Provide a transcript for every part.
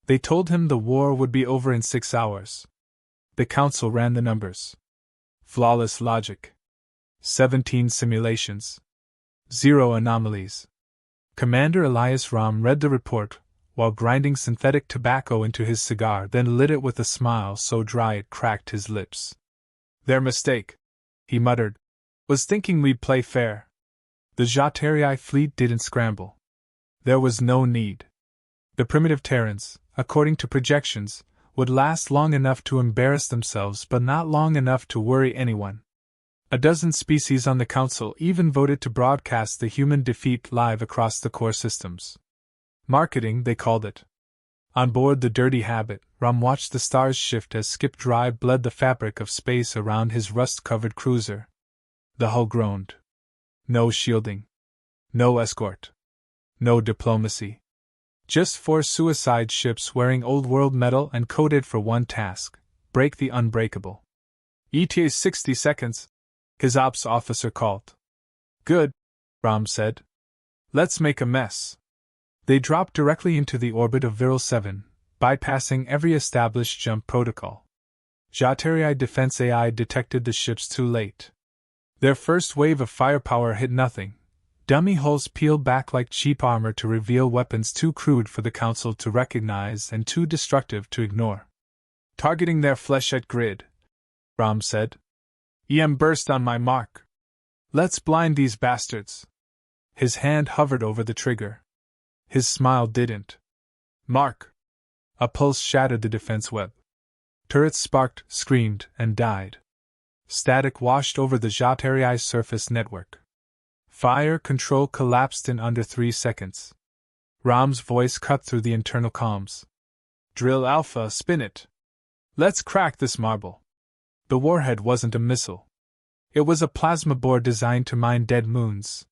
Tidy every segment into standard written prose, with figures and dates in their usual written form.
They told him the war would be over in 6 hours. The council ran the numbers. Flawless logic. 17 simulations. 0 anomalies. Commander Elias Ram read the report while grinding synthetic tobacco into his cigar, then lit it with a smile so dry it cracked his lips. Their mistake, he muttered, was thinking we'd play fair. The Jaterii fleet didn't scramble. There was no need. The primitive Terrans, according to projections, would last long enough to embarrass themselves but not long enough to worry anyone. A dozen species on the council even voted to broadcast the human defeat live across the core systems. Marketing, they called it. On board the Dirty Habit, Ram watched the stars shift as Skip Drive bled the fabric of space around his rust-covered cruiser. The hull groaned. No shielding. No escort. No diplomacy. Just 4 suicide ships wearing old-world metal and coded for one task: break the unbreakable. ETA 60 seconds, his ops officer called. Good, Ram said. Let's make a mess. They dropped directly into the orbit of Viral 7, bypassing every established jump protocol. Jaterii Defense AI detected the ships too late. Their first wave of firepower hit nothing. Dummy hulls peeled back like cheap armor to reveal weapons too crude for the Council to recognize and too destructive to ignore. Targeting their flechette grid, Ram said. EM burst on my mark. Let's blind these bastards. His hand hovered over the trigger. His smile didn't. Mark! A pulse shattered the defense web. Turrets sparked, screamed, and died. Static washed over the Jaterii's surface network. Fire control collapsed in under 3 seconds. Ram's voice cut through the internal comms. Drill Alpha, spin it. Let's crack this marble. The warhead wasn't a missile. It was a plasma bore designed to mine dead moons.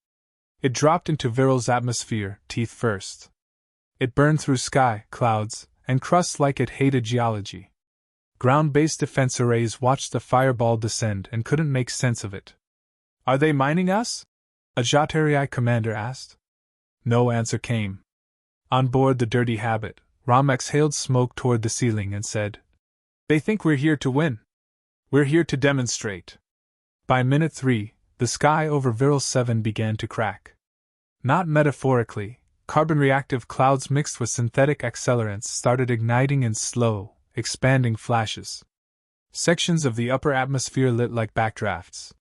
It dropped into Viral's atmosphere, teeth first. It burned through sky, clouds, and crust like it hated geology. Ground-based defense arrays watched the fireball descend and couldn't make sense of it. Are they mining us? A Jaterii commander asked. No answer came. On board the Dirty Habit, Ram exhaled smoke toward the ceiling and said, They think we're here to win. We're here to demonstrate. By minute 3, the sky over Viral 7 began to crack. Not metaphorically, carbon-reactive clouds mixed with synthetic accelerants started igniting in slow, expanding flashes. Sections of the upper atmosphere lit like backdrafts.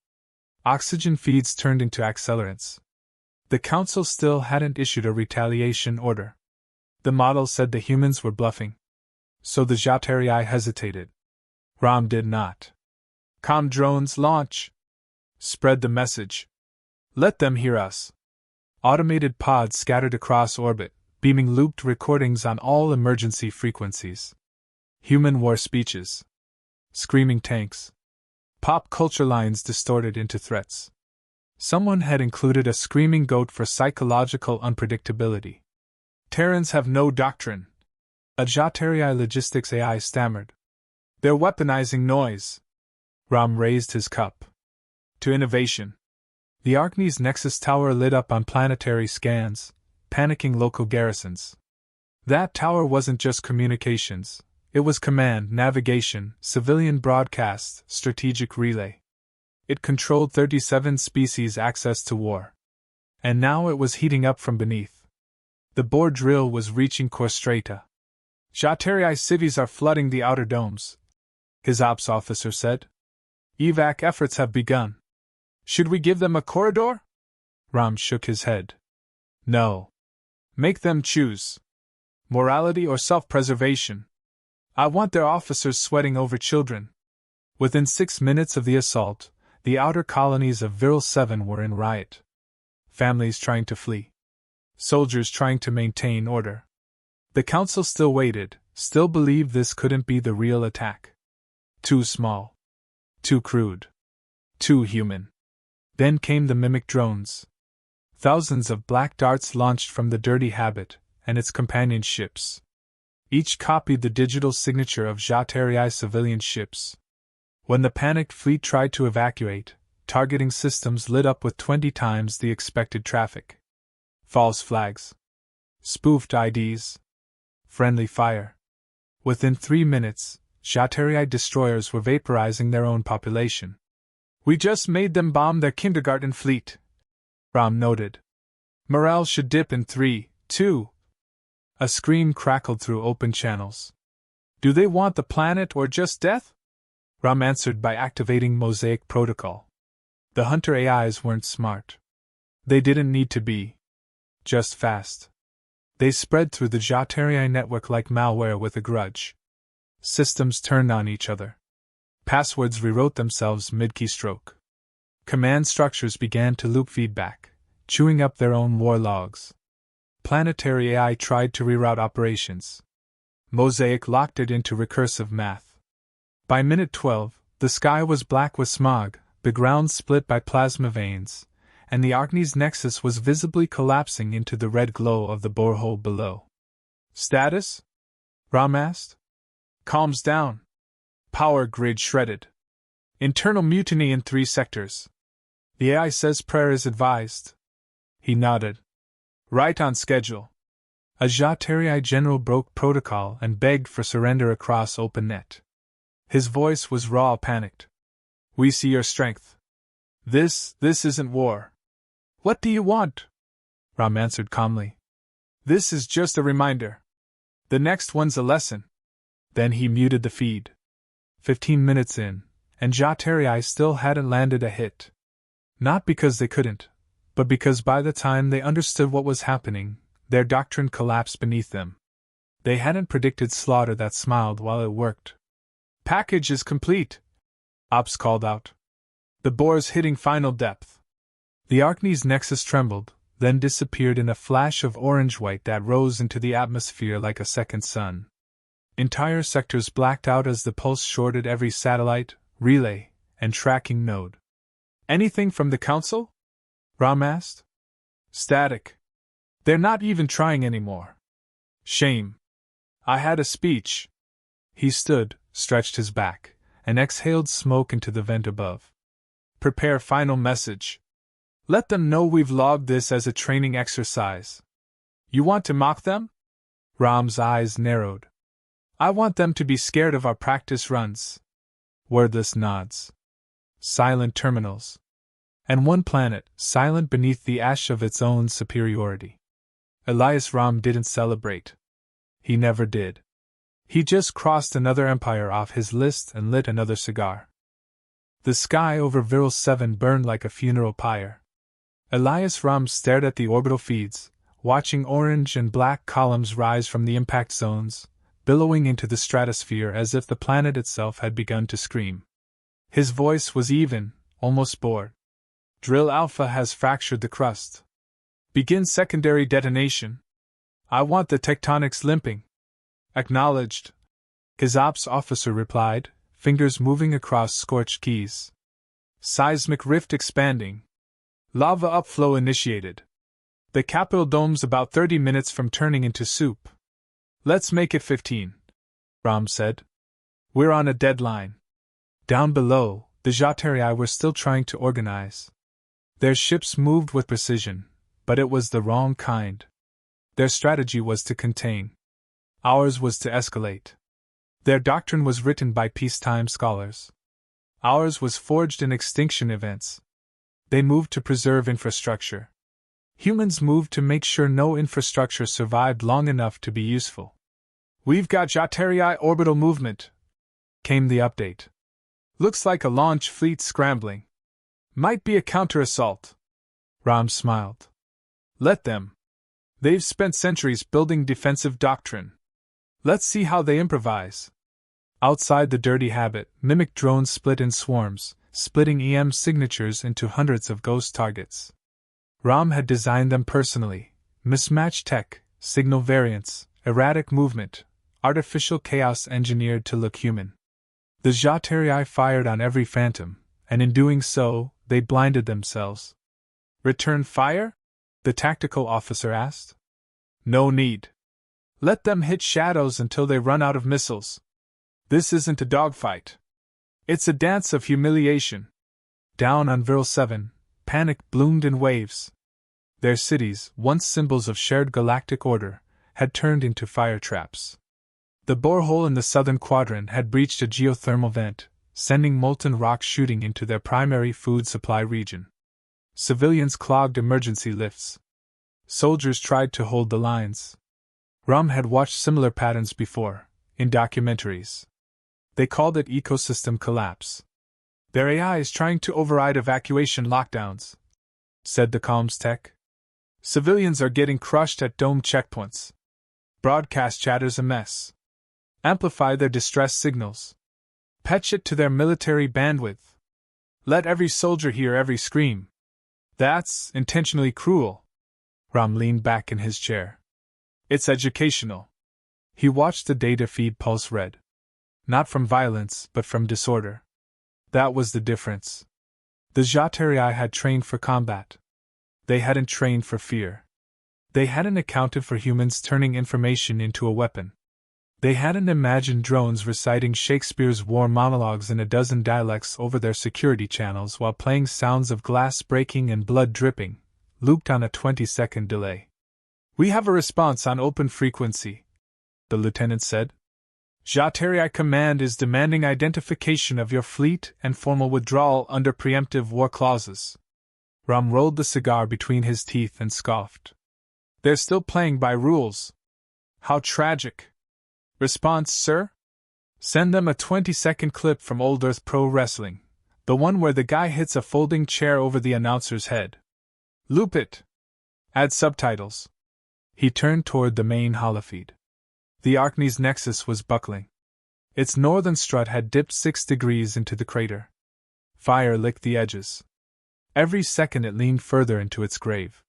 Oxygen feeds turned into accelerants. The Council still hadn't issued a retaliation order. The model said the humans were bluffing. So the Jaterii hesitated. Ram did not. Comm drones, launch! Spread the message. Let them hear us. Automated pods scattered across orbit, beaming looped recordings on all emergency frequencies. Human war speeches. Screaming tanks. Pop culture lines distorted into threats. Someone had included a screaming goat for psychological unpredictability. Terrans have no doctrine. A Jaterii logistics AI stammered. They're weaponizing noise. Ram raised his cup. To innovation. The Arkney's Nexus Tower lit up on planetary scans, panicking local garrisons. That tower wasn't just communications, it was command, navigation, civilian broadcast, strategic relay. It controlled 37 species' access to war. And now it was heating up from beneath. The bore drill was reaching core strata. Jaterii cities are flooding the outer domes, his ops officer said. Evac efforts have begun. Should we give them a corridor? Ram shook his head. No. Make them choose. Morality or self-preservation. I want their officers sweating over children. Within 6 minutes of the assault, the outer colonies of Viral 7 were in riot. Families trying to flee. Soldiers trying to maintain order. The Council still waited, still believed this couldn't be the real attack. Too small. Too crude. Too human. Then came the mimic drones. Thousands of black darts launched from the Dirty Habit and its companion ships. Each copied the digital signature of Jaterii civilian ships. When the panicked fleet tried to evacuate, targeting systems lit up with 20 times the expected traffic. False flags. Spoofed IDs. Friendly fire. Within 3 minutes, HFY destroyers were vaporizing their own population. We just made them bomb their kindergarten fleet, Rom noted. Morale should dip in 3, 2. A scream crackled through open channels. Do they want the planet or just death? Rom answered by activating Mosaic Protocol. The Hunter AIs weren't smart. They didn't need to be. Just fast. They spread through the HFY network like malware with a grudge. Systems turned on each other. Passwords rewrote themselves mid-keystroke. Command structures began to loop feedback, chewing up their own war logs. Planetary AI tried to reroute operations. Mosaic locked it into recursive math. By minute 12, the sky was black with smog, the ground split by plasma veins, and the Arachne's nexus was visibly collapsing into the red glow of the borehole below. Status? Rom asked. Calms down. Power grid shredded. Internal mutiny in 3 sectors. The AI says prayer is advised. He nodded. Right on schedule. A HFY general broke protocol and begged for surrender across OpenNet. His voice was raw, panicked. We see your strength. This isn't war. What do you want? Rom answered calmly. This is just a reminder. The next one's a lesson. Then he muted the feed. 15 minutes in, and HFY still hadn't landed a hit. Not because they couldn't, but because by the time they understood what was happening, their doctrine collapsed beneath them. They hadn't predicted slaughter that smiled while it worked. Package is complete, Ops called out. The bore's hitting final depth. The Arachne's nexus trembled, then disappeared in a flash of orange-white that rose into the atmosphere like a second sun. Entire sectors blacked out as the pulse shorted every satellite, relay, and tracking node. Anything from the Council? Rom asked. Static. They're not even trying anymore. Shame. I had a speech. He stood, stretched his back, and exhaled smoke into the vent above. Prepare final message. Let them know we've logged this as a training exercise. You want to mock them? Rom's eyes narrowed. I want them to be scared of our practice runs. Wordless nods. Silent terminals. And one planet, silent beneath the ash of its own superiority. Elias Rom didn't celebrate. He never did. He just crossed another empire off his list and lit another cigar. The sky over Viral 7 burned like a funeral pyre. Elias Rom stared at the orbital feeds, watching orange and black columns rise from the impact zones, billowing into the stratosphere as if the planet itself had begun to scream. His voice was even, almost bored. Drill Alpha has fractured the crust. Begin secondary detonation. I want the tectonics limping. Acknowledged. His ops officer replied, fingers moving across scorched keys. Seismic rift expanding. Lava upflow initiated. The Capitol dome's about 30 minutes from turning into soup. Let's make it 15, Rom said. We're on a deadline. Down below, the HFY were still trying to organize. Their ships moved with precision, but it was the wrong kind. Their strategy was to contain. Ours was to escalate. Their doctrine was written by peacetime scholars. Ours was forged in extinction events. They moved to preserve infrastructure. Humans moved to make sure no infrastructure survived long enough to be useful. We've got HFY orbital movement, came the update. Looks like a launch fleet scrambling. Might be a counter-assault. Rom smiled. Let them. They've spent centuries building defensive doctrine. Let's see how they improvise. Outside the dirty habit, mimic drones split in swarms, splitting EM signatures into hundreds of ghost targets. Rom had designed them personally. Mismatched tech, signal variants, erratic movement, artificial chaos engineered to look human. The HFY fired on every phantom, and in doing so, they blinded themselves. Return fire? The tactical officer asked. No need. Let them hit shadows until they run out of missiles. This isn't a dogfight. It's a dance of humiliation. Down on Viral 7, panic bloomed in waves. Their cities, once symbols of shared galactic order, had turned into fire traps. The borehole in the southern quadrant had breached a geothermal vent, sending molten rock shooting into their primary food supply region. Civilians clogged emergency lifts. Soldiers tried to hold the lines. Rom had watched similar patterns before, in documentaries. They called it ecosystem collapse. Their AI is trying to override evacuation lockdowns, said the comms tech. Civilians are getting crushed at dome checkpoints. Broadcast chatter's a mess. Amplify their distress signals. Patch it to their military bandwidth. Let every soldier hear every scream. That's intentionally cruel. Ram leaned back in his chair. It's educational. He watched the data feed pulse red. Not from violence, but from disorder. That was the difference. The Jatarii had trained for combat. They hadn't trained for fear. They hadn't accounted for humans turning information into a weapon. They hadn't imagined drones reciting Shakespeare's war monologues in a dozen dialects over their security channels while playing sounds of glass breaking and blood dripping, looped on a 20-second delay. We have a response on open frequency, the lieutenant said. Jatarii Command is demanding identification of your fleet and formal withdrawal under preemptive war clauses. Ram rolled the cigar between his teeth and scoffed. They're still playing by rules. How tragic. Response, sir? Send them a 20-second clip from Old Earth Pro Wrestling, the one where the guy hits a folding chair over the announcer's head. Loop it. Add subtitles. He turned toward the main holofeed. The Arkney's nexus was buckling. Its northern strut had dipped 6 degrees into the crater. Fire licked the edges. Every second it leaned further into its grave.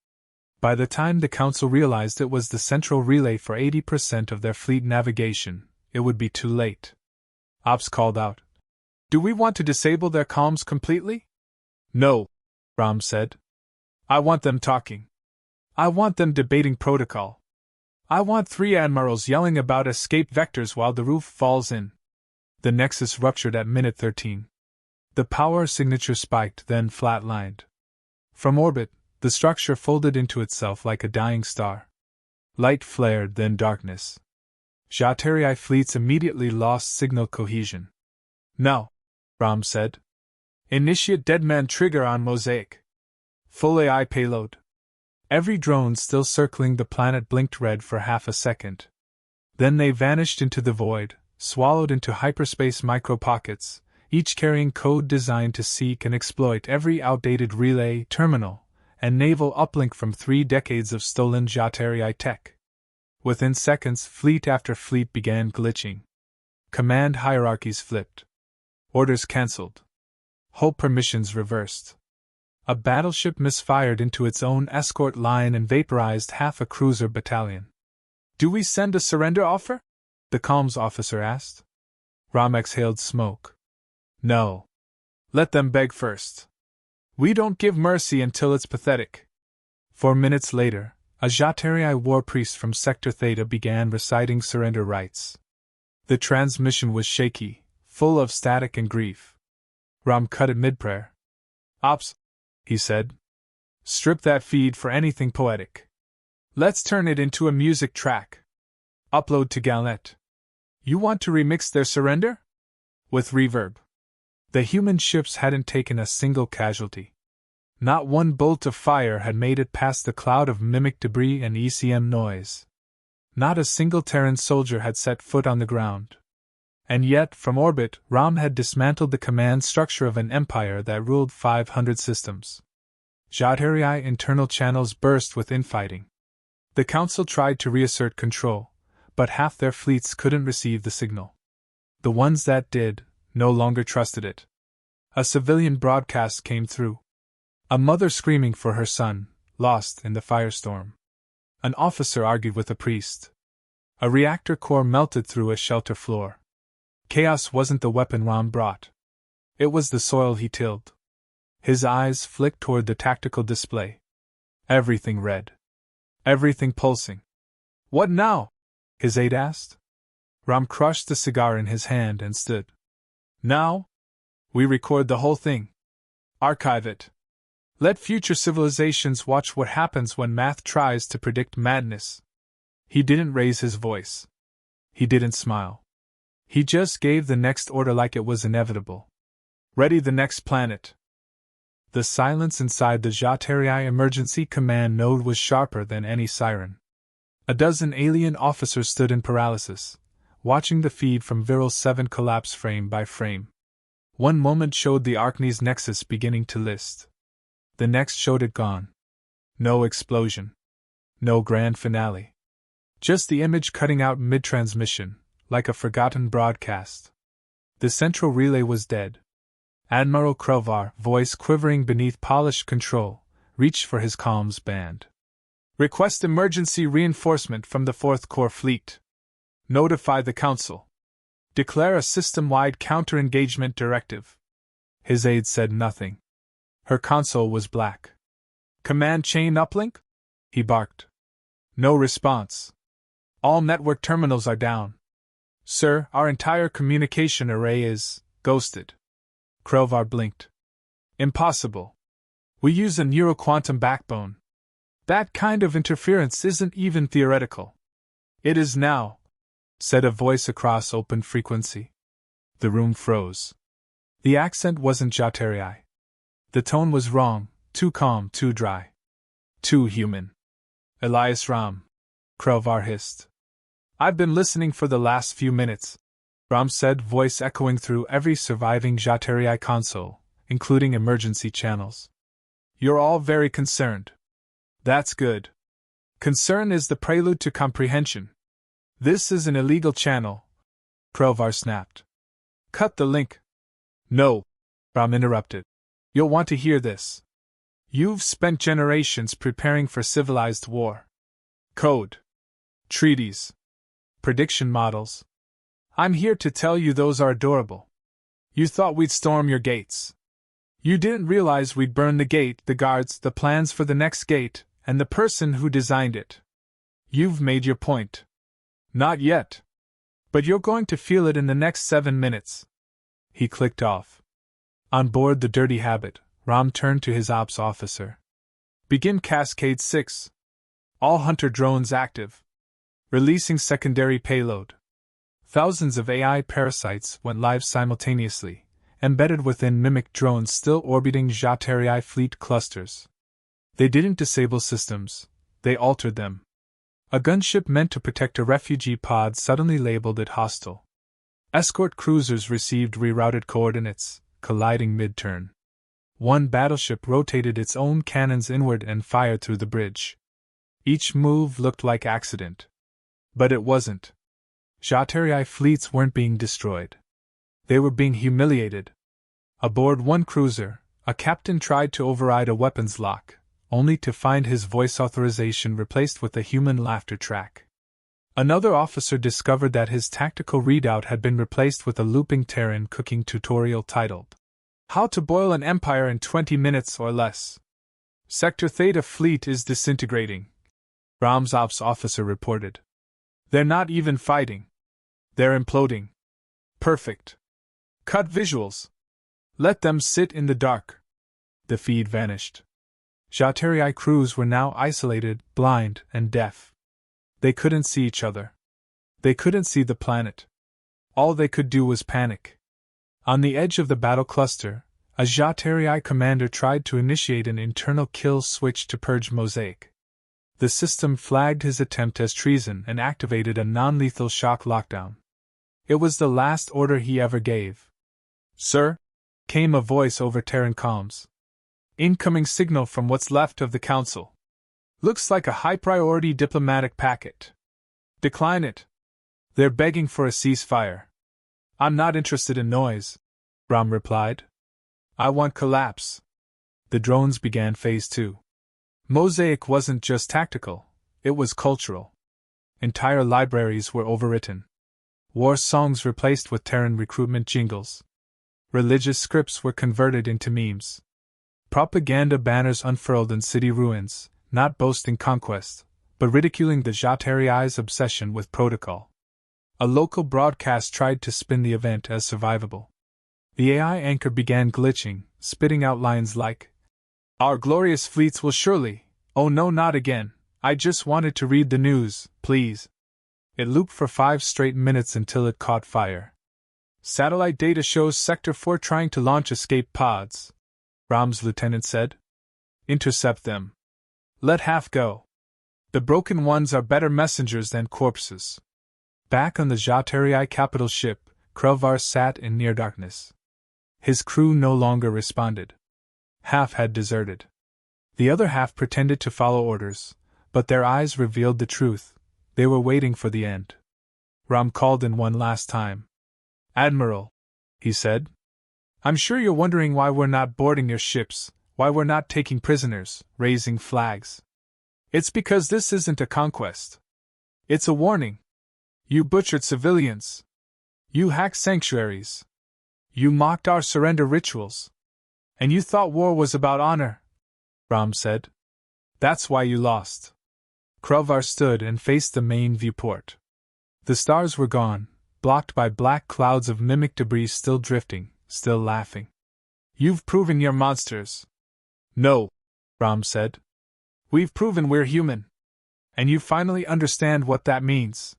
By the time the Council realized it was the central relay for 80% of their fleet navigation, it would be too late. Ops called out. Do we want to disable their comms completely? No, Ram said. I want them talking. I want them debating protocol. I want 3 admirals yelling about escape vectors while the roof falls in. The nexus ruptured at minute 13. The power signature spiked, then flatlined. From orbit, the structure folded into itself like a dying star. Light flared, then darkness. Jatarii fleets immediately lost signal cohesion. Now, Ram said. Initiate Deadman trigger on Mosaic. Full AI payload. Every drone still circling the planet blinked red for half a second. Then they vanished into the void, swallowed into hyperspace micro-pockets, each carrying code designed to seek and exploit every outdated relay, terminal, and naval uplink from 3 decades of stolen Jatarii tech. Within seconds, fleet after fleet began glitching. Command hierarchies flipped. Orders cancelled. Whole permissions reversed. A battleship misfired into its own escort line and vaporized half a cruiser battalion. Do we send a surrender offer? The comms officer asked. Ram exhaled smoke. No. Let them beg first. We don't give mercy until it's pathetic. 4 minutes later, a Jatarii war priest from Sector Theta began reciting surrender rites. The transmission was shaky, full of static and grief. Ram cut it mid-prayer. Ops, he said. Strip that feed for anything poetic. Let's turn it into a music track. Upload to Galnet. You want to remix their surrender? With reverb. The human ships hadn't taken a single casualty. Not one bolt of fire had made it past the cloud of mimic debris and ECM noise. Not a single Terran soldier had set foot on the ground. And yet, from orbit, Ram had dismantled the command structure of an empire that ruled 500 systems. Jatarii internal channels burst with infighting. The Council tried to reassert control, but half their fleets couldn't receive the signal. The ones that did, no longer trusted it. A civilian broadcast came through. A mother screaming for her son, lost in the firestorm. An officer argued with a priest. A reactor core melted through a shelter floor. Chaos wasn't the weapon Ram brought. It was the soil he tilled. His eyes flicked toward the tactical display. Everything red. Everything pulsing. What now? His aide asked. Ram crushed the cigar in his hand and stood. Now? We record the whole thing. Archive it. Let future civilizations watch what happens when math tries to predict madness. He didn't raise his voice. He didn't smile. He just gave the next order like it was inevitable. Ready the next planet. The silence inside the HFY emergency command node was sharper than any siren. A dozen alien officers stood in paralysis, watching the feed from Viral 7 collapse frame by frame. One moment showed the Arknes nexus beginning to list. The next showed it gone. No explosion. No grand finale. Just the image cutting out mid-transmission, like a forgotten broadcast. The central relay was dead. Admiral Krovar, voice quivering beneath polished control, reached for his comms band. Request emergency reinforcement from the 4th Corps Fleet. Notify the Council. Declare a system-wide counter-engagement directive. His aide said nothing. Her console was black. Command chain uplink? He barked. No response. All network terminals are down. Sir, our entire communication array is ghosted. Krovar blinked. Impossible. We use a neuroquantum backbone. That kind of interference isn't even theoretical. It is now, said a voice across open frequency. The room froze. The accent wasn't HFY. The tone was wrong, too calm, too dry. Too human. Elias Ram, Krovar hissed. I've been listening for the last few minutes, Ram said, voice echoing through every surviving HFY console, including emergency channels. You're all very concerned. That's good. Concern is the prelude to comprehension. This is an illegal channel, Krovar snapped. Cut the link. No, Ram interrupted. You'll want to hear this. You've spent generations preparing for civilized war. Code. Treaties. Prediction models. I'm here to tell you those are adorable. You thought we'd storm your gates. You didn't realize we'd burn the gate, the guards, the plans for the next gate, and the person who designed it. You've made your point. Not yet. But you're going to feel it in the next 7 minutes. He clicked off. On board the Dirty Habit, Ram turned to his ops officer. Begin Cascade 6. All hunter drones active. Releasing secondary payload. Thousands of AI parasites went live simultaneously, embedded within mimic drones still orbiting HFY fleet clusters. They didn't disable systems, they altered them. A gunship meant to protect a refugee pod suddenly labeled it hostile. Escort cruisers received rerouted coordinates, colliding mid-turn. One battleship rotated its own cannons inward and fired through the bridge. Each move looked like accident. But it wasn't. HFY fleets weren't being destroyed. They were being humiliated. Aboard one cruiser, a captain tried to override a weapons lock, only to find his voice authorization replaced with a human laughter track. Another officer discovered that his tactical readout had been replaced with a looping Terran cooking tutorial titled, How to Boil an Empire in 20 Minutes or Less. Sector Theta fleet is disintegrating, Ram's ops officer reported. They're not even fighting. They're imploding. Perfect. Cut visuals. Let them sit in the dark. The feed vanished. HFY crews were now isolated, blind, and deaf. They couldn't see each other. They couldn't see the planet. All they could do was panic. On the edge of the battle cluster, a HFY commander tried to initiate an internal kill switch to purge Mosaic. The system flagged his attempt as treason and activated a non-lethal shock lockdown. It was the last order he ever gave. Sir? Came a voice over Terran comms. Incoming signal from what's left of the Council. Looks like a high-priority diplomatic packet. Decline it. They're begging for a ceasefire. I'm not interested in noise, Ram replied. I want collapse. The drones began Phase 2. Mosaic wasn't just tactical, it was cultural. Entire libraries were overwritten. War songs replaced with Terran recruitment jingles. Religious scripts were converted into memes. Propaganda banners unfurled in city ruins, not boasting conquest, but ridiculing the HFY's obsession with protocol. A local broadcast tried to spin the event as survivable. The AI anchor began glitching, spitting out lines like, Our glorious fleets will surely, oh no, not again, I just wanted to read the news, please. It looped for 5 straight minutes until it caught fire. Satellite data shows Sector 4 trying to launch escape pods, Ram's lieutenant said. Intercept them. Let half go. The broken ones are better messengers than corpses. Back on the Jaterii capital ship, Krelvar sat in near darkness. His crew no longer responded. Half had deserted. The other half pretended to follow orders, but their eyes revealed the truth. They were waiting for the end. Ram called in one last time. Admiral, he said. I'm sure you're wondering why we're not boarding your ships, why we're not taking prisoners, raising flags. It's because this isn't a conquest. It's a warning. You butchered civilians. You hacked sanctuaries. You mocked our surrender rituals. And you thought war was about honor, Ram said. That's why you lost. Krelvar stood and faced the main viewport. The stars were gone, blocked by black clouds of mimic debris still drifting, still laughing. You've proven you're monsters. No, Ram said. We've proven we're human. And you finally understand what that means.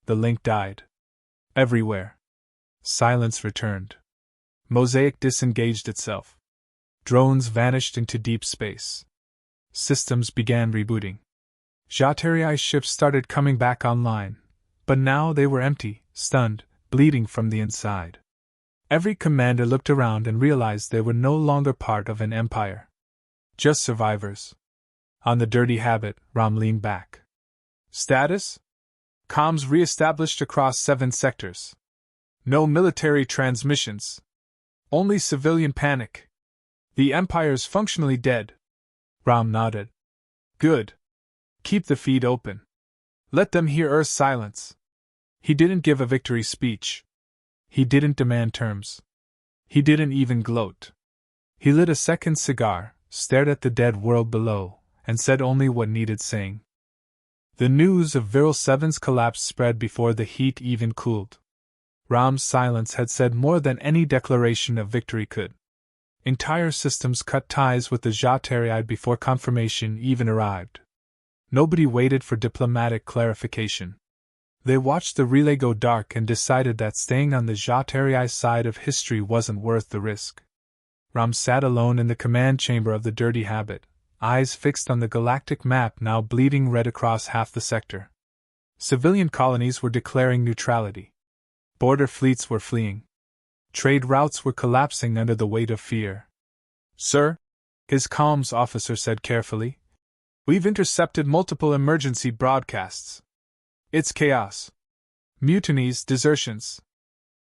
The link died. Everywhere. Silence returned. Mosaic disengaged itself. Drones vanished into deep space. Systems began rebooting. Jaterii's ships started coming back online, but now they were empty, stunned, bleeding from the inside. Every commander looked around and realized they were no longer part of an empire. Just survivors. On the dirty habit, Ram leaned back. Status? Comms re-established across 7 sectors. No military transmissions. Only civilian panic. The Empire's functionally dead. Ram nodded. Good. Keep the feed open. Let them hear Earth's silence. He didn't give a victory speech. He didn't demand terms. He didn't even gloat. He lit a second cigar, stared at the dead world below, and said only what needed saying. The news of Viral 7's collapse spread before the heat even cooled. Ram's silence had said more than any declaration of victory could. Entire systems cut ties with the Jaterii before confirmation even arrived. Nobody waited for diplomatic clarification. They watched the relay go dark and decided that staying on the Jaterii side of history wasn't worth the risk. Ram sat alone in the command chamber of the Dirty Habit, eyes fixed on the galactic map now bleeding red across half the sector. Civilian colonies were declaring neutrality. Border fleets were fleeing. Trade routes were collapsing under the weight of fear. Sir, his comms officer said carefully, we've intercepted multiple emergency broadcasts. It's chaos. Mutinies, desertions.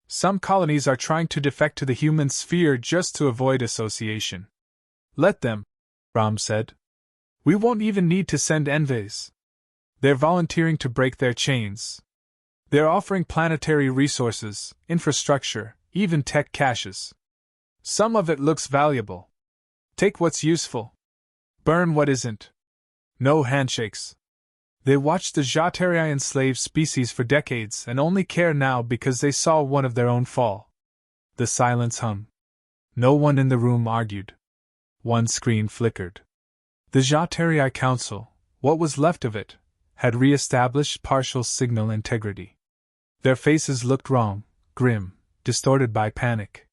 Some colonies are trying to defect to the human sphere just to avoid association. Let them, Ram said. We won't even need to send envoys. They're volunteering to break their chains. They're offering planetary resources, infrastructure, even tech caches. Some of it looks valuable. Take what's useful. Burn what isn't. No handshakes. They watched the Jaterii enslave species for decades and only care now because they saw one of their own fall. The silence hung. No one in the room argued. One screen flickered. The Jaterii Council, what was left of it, had re-established partial signal integrity. Their faces looked wrong, grim, distorted by panic.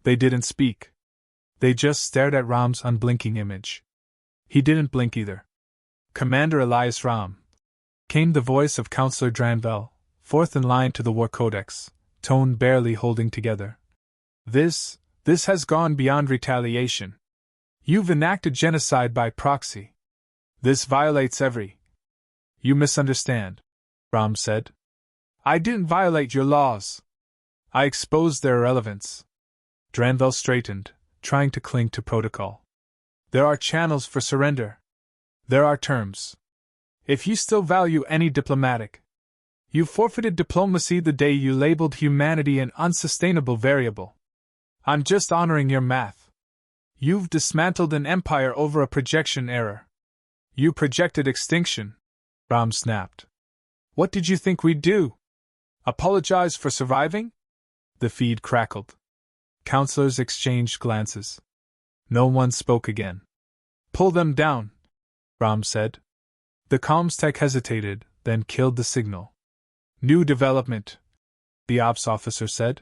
They didn't speak. They just stared at Ram's unblinking image. He didn't blink either. Commander Elias Ram, came the voice of Counselor Dranvel, fourth in line to the War Codex, tone barely holding together. This has gone beyond retaliation. You've enacted genocide by proxy. This violates every. You misunderstand, Ram said. I didn't violate your laws. I exposed their irrelevance. Dranvel straightened, trying to cling to protocol. There are channels for surrender. There are terms. If you still value any diplomatic, you forfeited diplomacy the day you labeled humanity an unsustainable variable. I'm just honoring your math. You've dismantled an empire over a projection error. You projected extinction, Ram snapped. What did you think we'd do? Apologize for surviving? The feed crackled. Counselors exchanged glances. No one spoke again. Pull them down, Ram said. The comms tech hesitated, then killed the signal. New development, the ops officer said.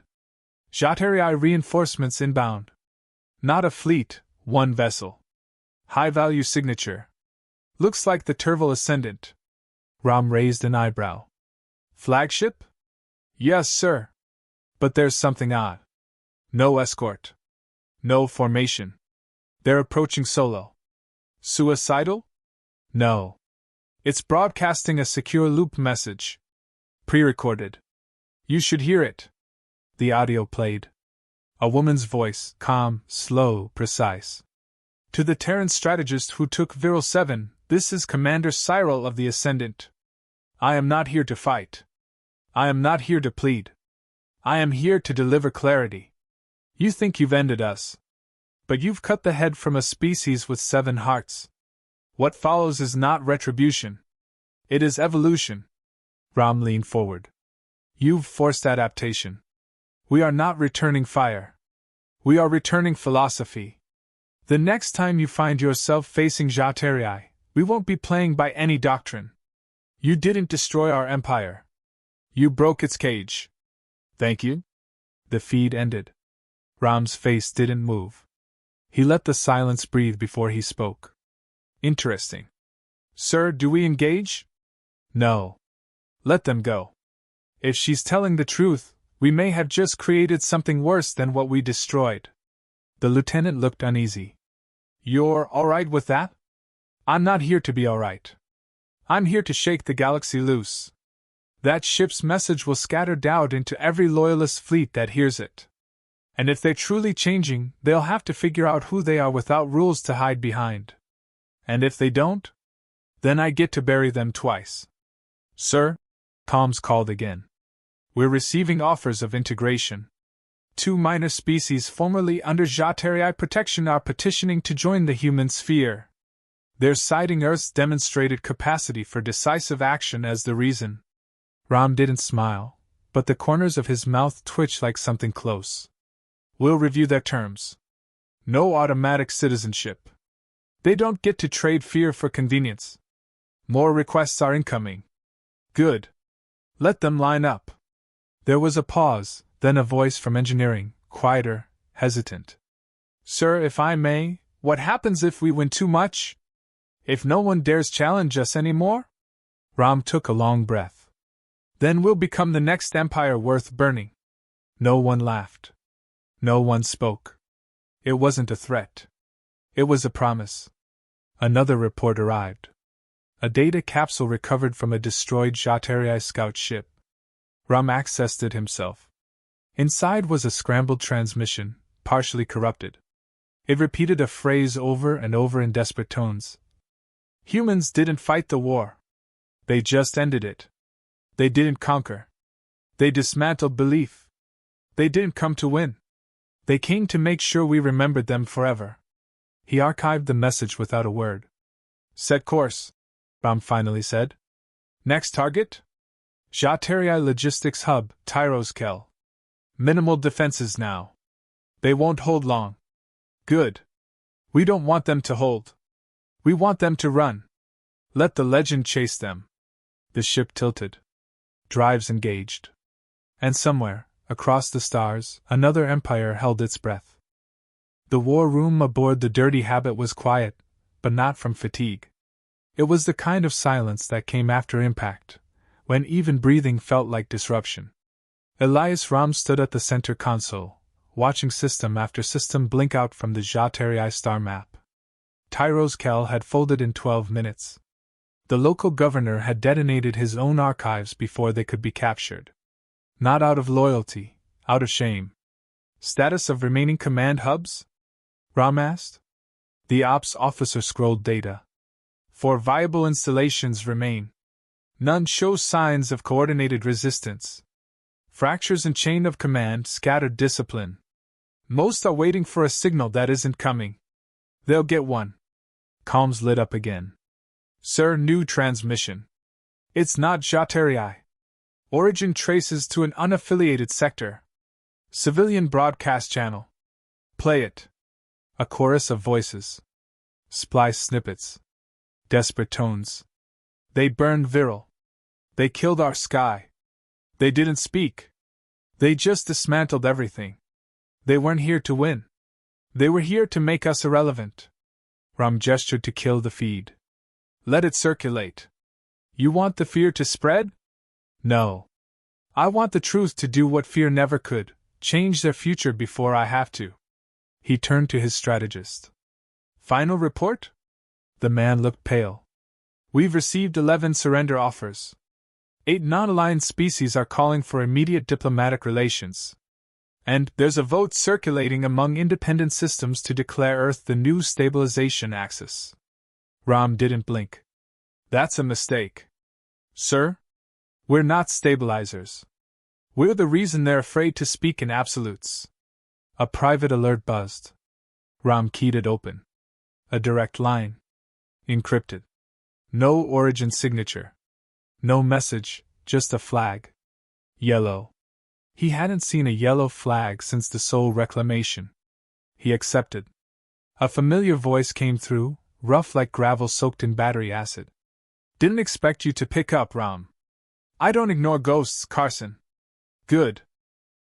HFY reinforcements inbound. Not a fleet, one vessel. High-value signature. Looks like the Turval Ascendant. Rom raised an eyebrow. Flagship? Yes, sir. But there's something odd. No escort. No formation. They're approaching solo. Suicidal? No. It's broadcasting a secure loop message. Pre-recorded. You should hear it. The audio played. A woman's voice, calm, slow, precise. To the Terran strategist who took Viral 7, this is Commander Cyril of the Ascendant. I am not here to fight. I am not here to plead. I am here to deliver clarity. You think you've ended us. But you've cut the head from a species with 7 hearts. What follows is not retribution. It is evolution. Rom leaned forward. You've forced adaptation. We are not returning fire. We are returning philosophy. The next time you find yourself facing HFY, we won't be playing by any doctrine. You didn't destroy our empire. You broke its cage. Thank you? The feed ended. Rom's face didn't move. He let the silence breathe before he spoke. Interesting. Sir, do we engage? No. Let them go. If she's telling the truth, we may have just created something worse than what we destroyed. The lieutenant looked uneasy. You're all right with that? I'm not here to be all right. I'm here to shake the galaxy loose. That ship's message will scatter doubt into every loyalist fleet that hears it. And if they're truly changing, they'll have to figure out who they are without rules to hide behind. And if they don't, then I get to bury them twice. Sir? Comms called again. We're receiving offers of integration. 2 minor species formerly under HFY protection are petitioning to join the human sphere. They're citing Earth's demonstrated capacity for decisive action as the reason. Rom didn't smile, but the corners of his mouth twitched like something close. We'll review their terms. No automatic citizenship. They don't get to trade fear for convenience. More requests are incoming. Good. Let them line up. There was a pause, then a voice from engineering, quieter, hesitant. Sir, if I may, what happens if we win too much? If no one dares challenge us anymore? Rom took a long breath. Then we'll become the next empire worth burning. No one laughed. No one spoke. It wasn't a threat. It was a promise. Another report arrived. A data capsule recovered from a destroyed HFY scout ship. Rom accessed it himself. Inside was a scrambled transmission, partially corrupted. It repeated a phrase over and over in desperate tones. Humans didn't fight the war. They just ended it. They didn't conquer. They dismantled belief. They didn't come to win. They came to make sure we remembered them forever. He archived the message without a word. Set course, Rom finally said. Next target? HFY Logistics Hub, Tyroskel. Minimal defenses now. They won't hold long. Good. We don't want them to hold. We want them to run. Let the legend chase them. The ship tilted. Drives engaged. And somewhere, across the stars, another empire held its breath. The war room aboard the Dirty Habit was quiet, but not from fatigue. It was the kind of silence that came after impact, when even breathing felt like disruption. Elias Rom stood at the center console, watching system after system blink out from the HFY star map. Tyroskel had folded in 12 minutes. The local governor had detonated his own archives before they could be captured. Not out of loyalty, out of shame. Status of remaining command hubs? Rom asked. The ops officer scrolled data. 4 viable installations remain. None show signs of coordinated resistance. Fractures in chain of command scattered discipline. Most are waiting for a signal that isn't coming. They'll get one. Comms lit up again. Sir, new transmission. It's not HFY. Origin traces to an unaffiliated sector. Civilian broadcast channel. Play it. A chorus of voices. Splice snippets. Desperate tones. They burned Viral. They killed our sky. They didn't speak. They just dismantled everything. They weren't here to win. They were here to make us irrelevant. Ram gestured to kill the feed. Let it circulate. You want the fear to spread? No. I want the truth to do what fear never could, change their future before I have to. He turned to his strategist. Final report? The man looked pale. We've received 11 surrender offers. 8 non-aligned species are calling for immediate diplomatic relations. And there's a vote circulating among independent systems to declare Earth the new stabilization axis. Ram didn't blink. That's a mistake. Sir? We're not stabilizers. We're the reason they're afraid to speak in absolutes. A private alert buzzed. Ram keyed it open. A direct line. Encrypted. No origin signature. No message, just a flag. Yellow. He hadn't seen a yellow flag since the Soul Reclamation. He accepted. A familiar voice came through, rough like gravel soaked in battery acid. Didn't expect you to pick up, Ram. I don't ignore ghosts, Carson. Good.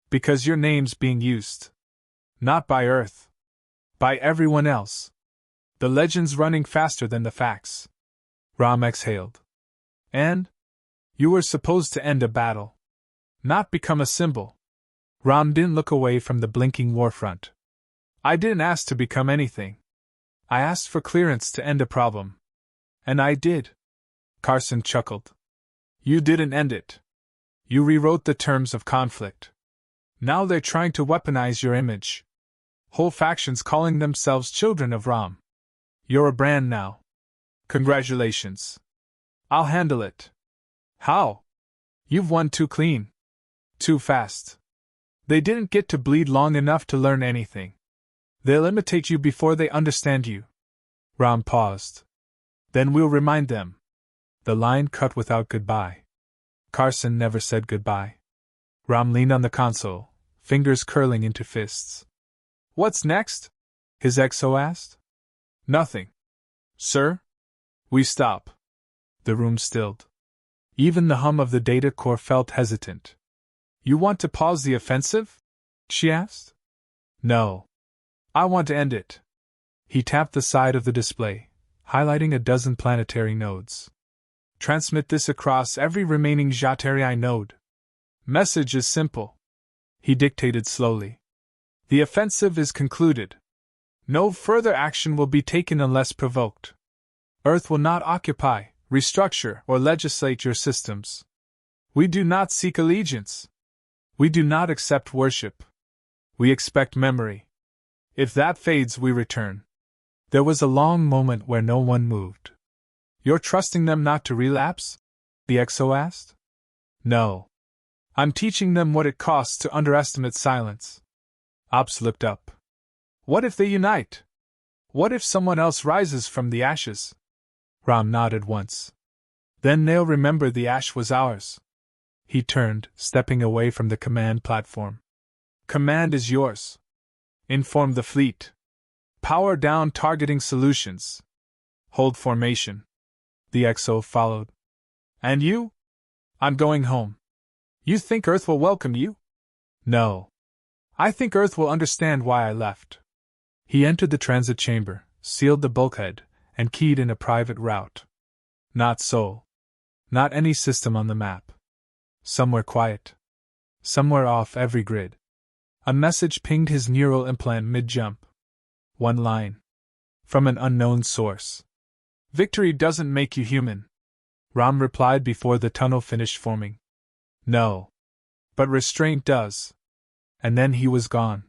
Because your name's being used. Not by Earth. By everyone else. The legend's running faster than the facts. Ram exhaled. And? You were supposed to end a battle. Not become a symbol. Ram didn't look away from the blinking warfront. I didn't ask to become anything. I asked for clearance to end a problem. And I did. Carson chuckled. You didn't end it. You rewrote the terms of conflict. Now they're trying to weaponize your image. Whole factions calling themselves children of Ram. You're a brand now. Congratulations. I'll handle it. How? You've won too clean. Too fast. They didn't get to bleed long enough to learn anything. They'll imitate you before they understand you. Ram paused. Then we'll remind them. The line cut without goodbye. Carson never said goodbye. Ram leaned on the console, fingers curling into fists. What's next? His XO asked. Nothing. Sir? We stop. The room stilled. Even the hum of the data core felt hesitant. You want to pause the offensive? She asked. No. I want to end it. He tapped the side of the display, highlighting a dozen planetary nodes. Transmit this across every remaining Jaterii node. Message is simple. He dictated slowly. The offensive is concluded. No further action will be taken unless provoked. Earth will not occupy, restructure, or legislate your systems. We do not seek allegiance. We do not accept worship. We expect memory. If that fades, we return. There was a long moment where no one moved. You're trusting them not to relapse? The XO asked. No. I'm teaching them what it costs to underestimate silence. Ops looked up. What if they unite? What if someone else rises from the ashes? Ram nodded once. Then they'll remember the ash was ours. He turned, stepping away from the command platform. Command is yours. Inform the fleet. Power down targeting solutions. Hold formation. The XO followed. And you? I'm going home. You think Earth will welcome you? No. I think Earth will understand why I left. He entered the transit chamber, sealed the bulkhead, and keyed in a private route. Not Sol. Not any system on the map. Somewhere quiet. Somewhere off every grid. A message pinged his neural implant mid-jump. One line. From an unknown source. Victory doesn't make you human. Ram replied before the tunnel finished forming. No. But restraint does. And then he was gone.